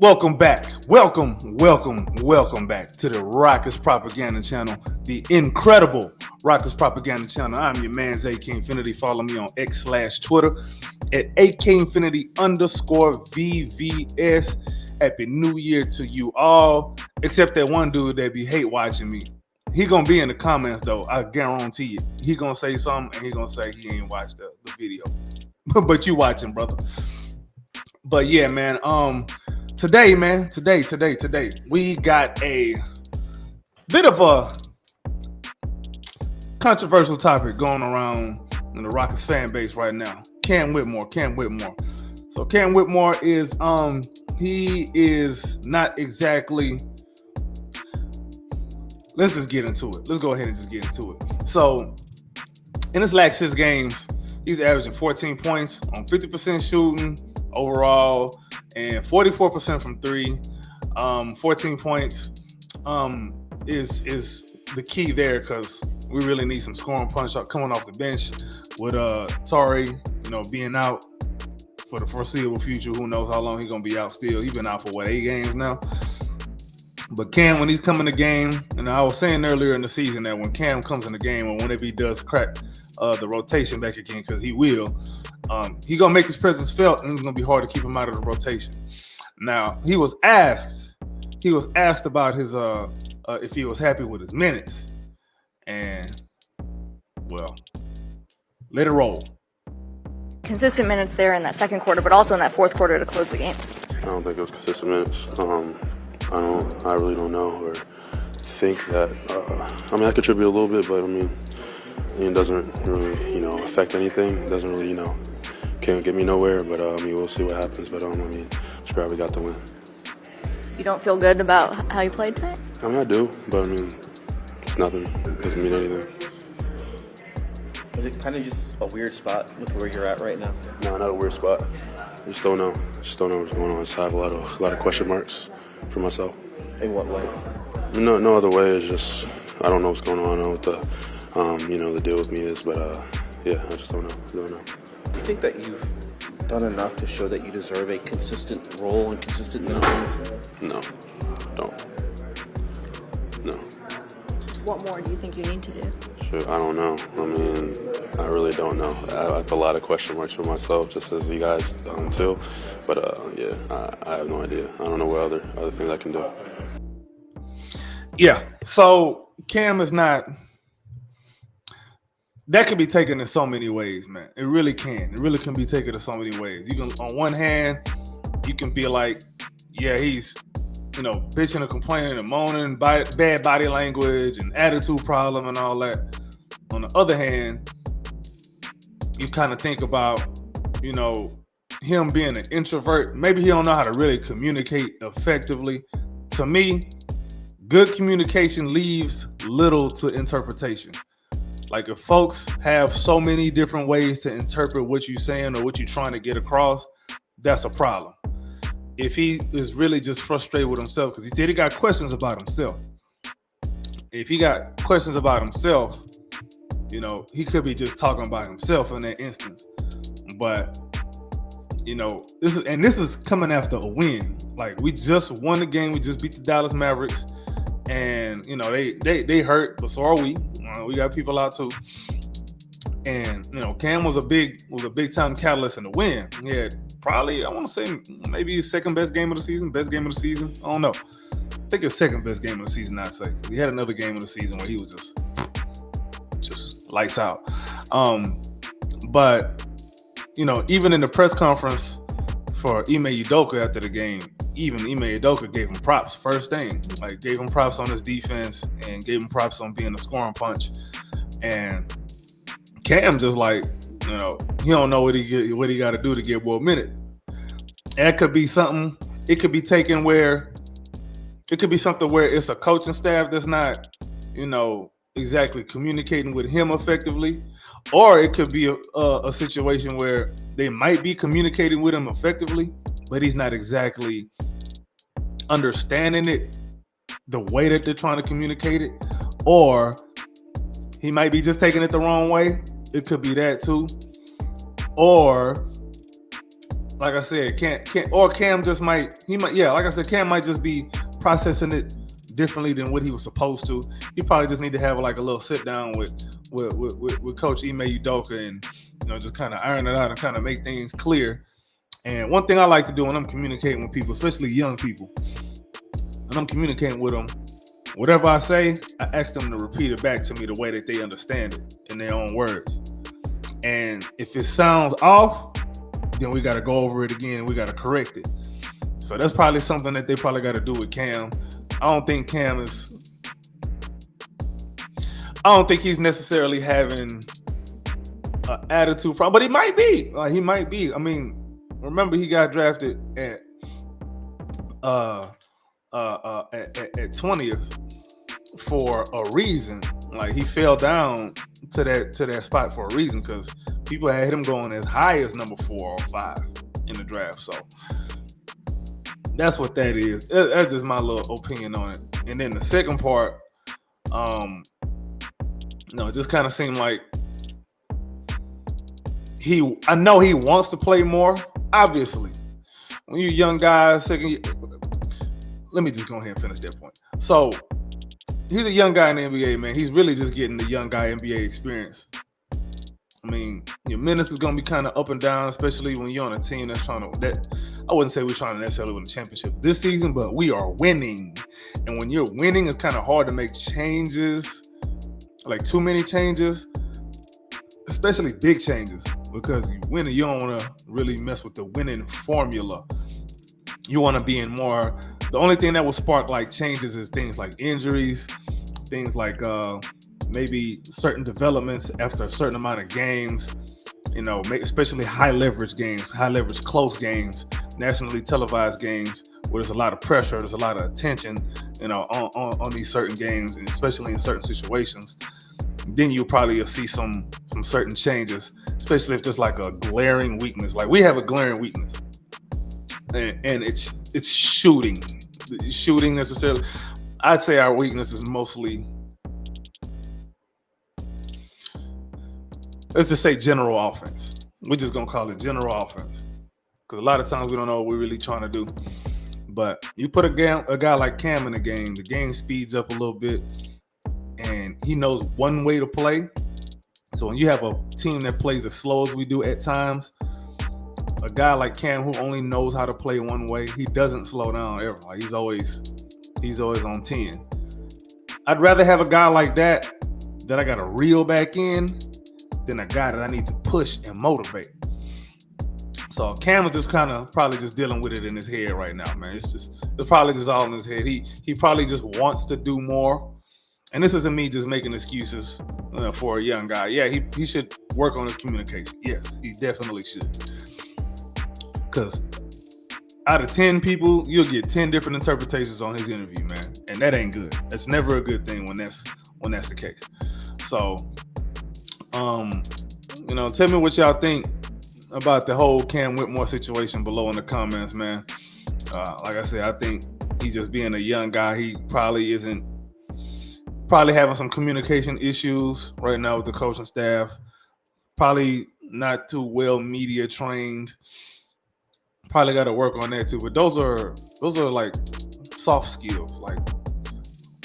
Welcome back. Welcome back to the Rockets Propaganda Channel, the incredible Rockets Propaganda Channel. I'm your man, AK Infinity. Follow me on X/Twitter at AK_VVS. Happy New Year to you all, except that one dude that be hate watching me. He gonna be in the comments though, I guarantee you. He gonna say something and he gonna say he ain't watched the video. But you watching, brother. But yeah, man, today, we got a bit of a controversial topic going around in the Rockets fan base right now. Cam Whitmore. So Cam Whitmore is he is not exactly. Let's just get into it. Let's go ahead and just get into it. So in his last 6 games, he's averaging 14 points on 50% shooting overall and 44% from 3. 14 points is the key there because we really need some scoring punch coming off the bench with Tari, being out for the foreseeable future. Who knows how long he's gonna be out still? He's been out for 8 games now. But Cam, when he's coming to game, and I was saying earlier in the season that when Cam comes in the game, or whenever he does crack the rotation back again, because he will, he gonna make his presence felt, and it's gonna be hard to keep him out of the rotation. Now, he was asked about his if he was happy with his minutes, and well, let it roll. Consistent minutes there in that second quarter, but also in that fourth quarter to close the game. I don't think it was consistent minutes. I really don't know or think that. I contribute a little bit, but it doesn't really, affect anything. It doesn't really, can't get me nowhere. But we'll see what happens. But just glad we got the win. You don't feel good about how you played tonight? I do, but it's nothing. It doesn't mean anything. Is it kind of just a weird spot with where you're at right now? No, not a weird spot. I just don't know. Just don't know what's going on. I just have a lot of question marks for myself. In what way? No other way. It's just I don't know what's going on. I don't know what the the deal with me is, but I just don't know. Do you think that you've done enough to show that you deserve a consistent role and consistent minutes? No, don't. No. What more do you think you need to do? Sure, I don't know. I really don't know. I have a lot of question marks for myself, just as you guys too. But I have no idea. I don't know what other things I can do. Yeah. So Cam is not. That can be taken in so many ways, man. It really can. It really can be taken in so many ways. You can, on one hand, you can be like, yeah, he's, bitching and complaining and moaning, bad body language and attitude problem and all that. On the other hand, you kind of think about, him being an introvert. Maybe he don't know how to really communicate effectively. To me, good communication leaves little to interpretation. Like if folks have so many different ways to interpret what you're saying or what you're trying to get across, that's a problem. If he is really just frustrated with himself, because he said he got questions about himself. If he got questions about himself, he could be just talking about himself in that instance. But, this is coming after a win. Like we just won the game. We just beat the Dallas Mavericks. And, they hurt, but so are we. We got people out too. And, Cam was a big time catalyst in the win. He had probably, I want to say maybe his second best game of the season, best game of the season. I don't know. I think his second best game of the season, I'd say. He had another game of the season where he was just lights out. But, even in the press conference for Ime Udoka after the game, even Ime Udoka gave him props first thing. Like gave him props on his defense and gave him props on being a scoring punch. And Cam just like, he don't know what he got to do to get more minutes. That could be something. It could be taken where it could be something where it's a coaching staff that's not, exactly communicating with him effectively, or it could be a situation where they might be communicating with him effectively, but he's not exactly understanding it the way that they're trying to communicate it, or he might be just taking it the wrong way. It could be that too. Or like I said, Cam just might, like I said, Cam might just be processing it differently than what he was supposed to. He probably just need to have like a little sit down with Coach Ime Udoka and just kind of iron it out and kind of make things clear. And one thing I like to do when I'm communicating with people, especially young people, when I'm communicating with them, whatever I say, I ask them to repeat it back to me the way that they understand it in their own words. And if it sounds off, then we got to go over it again and we got to correct it. So that's probably something that they probably got to do with Cam. I don't think he's necessarily having an attitude problem, but he might be. He might be. I mean, remember he got drafted at 20th for a reason. Like he fell down to that spot for a reason because people had him going as high as number 4 or 5 in the draft. So that's what that is. That's just my little opinion on it. And then the second part, it just kind of seemed like I know he wants to play more. Obviously, when you're young guys, let me just go ahead and finish that point. So he's a young guy in the NBA, man. He's really just getting the young guy NBA experience. I mean, your minutes is going to be kind of up and down, especially when you're on a team that's trying to. I wouldn't say we're trying to necessarily win a championship this season, but we are winning. And when you're winning, it's kind of hard to make changes, like too many changes, especially big changes, because you win and you don't want to really mess with the winning formula. You want to be in more. The only thing that will spark like changes is things like injuries, things like maybe certain developments after a certain amount of games, especially high leverage games, high leverage close games, nationally televised games where there's a lot of pressure, there's a lot of attention, on these certain games, and especially in certain situations. Then you'll probably see some certain changes, especially if there's like a glaring weakness. Like we have a glaring weakness, and it's shooting. Shooting necessarily. I'd say our weakness is mostly, let's just say, general offense. We're just gonna call it general offense because a lot of times we don't know what we're really trying to do. But you put a guy like Cam in the game speeds up a little bit, and he knows one way to play. So when you have a team that plays as slow as we do at times, a guy like Cam who only knows how to play one way, he doesn't slow down ever. Like he's always on 10. I'd rather have a guy like that I got to reel back in than a guy that I need to push and motivate. So Cam is just kind of probably just dealing with it in his head right now, man. It's probably just all in his head. He probably just wants to do more. And this isn't me just making excuses for a young guy. Yeah, he should work on his communication. Yes, he definitely should. Because out of 10 people, you'll get 10 different interpretations on his interview, man. And that ain't good. That's never a good thing when that's the case. So, tell me what y'all think about the whole Cam Whitmore situation below in the comments, man. Like I said, I think he's just being a young guy. He probably having some communication issues right now with the coaching staff. Probably not too well media trained. Probably got to work on that too. But those are like soft skills. Like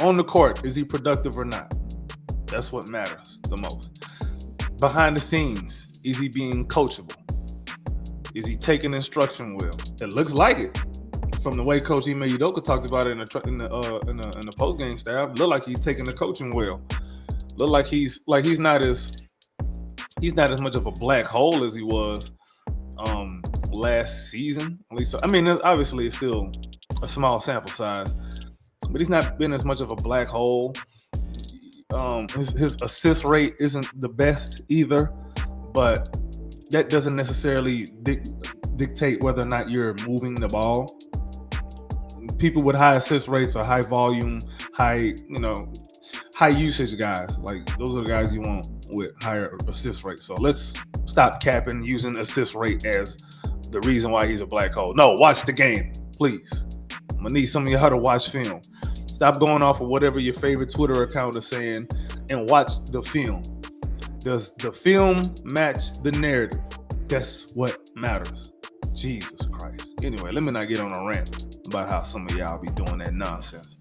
on the court, is he productive or not? That's what matters the most. Behind the scenes, is he being coachable? Is he taking instruction well? It looks like it from the way Coach Ime Udoka talked about it in the post game staff. Look like he's taking the coaching well. Look like he's not as much of a black hole as he was last season. At least, I mean, obviously it's still a small sample size, but he's not been as much of a black hole. His assist rate isn't the best either, but that doesn't necessarily dictate whether or not you're moving the ball. People with high assist rates or high volume, high usage guys. Like those are the guys you want with higher assist rates. So let's stop capping using assist rate as the reason why he's a black hole. No, watch the game, please. I'm gonna need some of you how to watch film. Stop going off of whatever your favorite Twitter account is saying and watch the film. Does the film match the narrative? That's what matters. Jesus Christ. Anyway, let me not get on a rant about how some of y'all be doing that nonsense.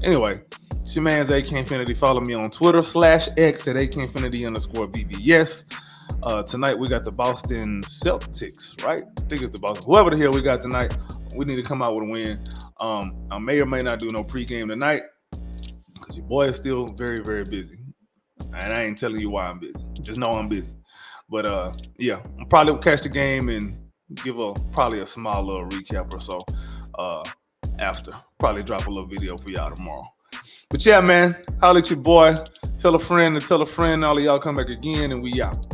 Anyway, it's your man's AK Infinity. Follow me on Twitter /X at AK Infinity_VVS. Tonight we got the Boston Celtics, right? I think it's the Boston. Whoever the hell we got tonight, we need to come out with a win. I may or may not do no pregame tonight because your boy is still very, very busy. And I ain't telling you why I'm busy. Just know I'm busy. But yeah, I'll probably catch the game and give probably a small little recap or so after. Probably drop a little video for y'all tomorrow. But yeah, man, holla at your boy. Tell a friend and tell a friend. All of y'all come back again, and we out.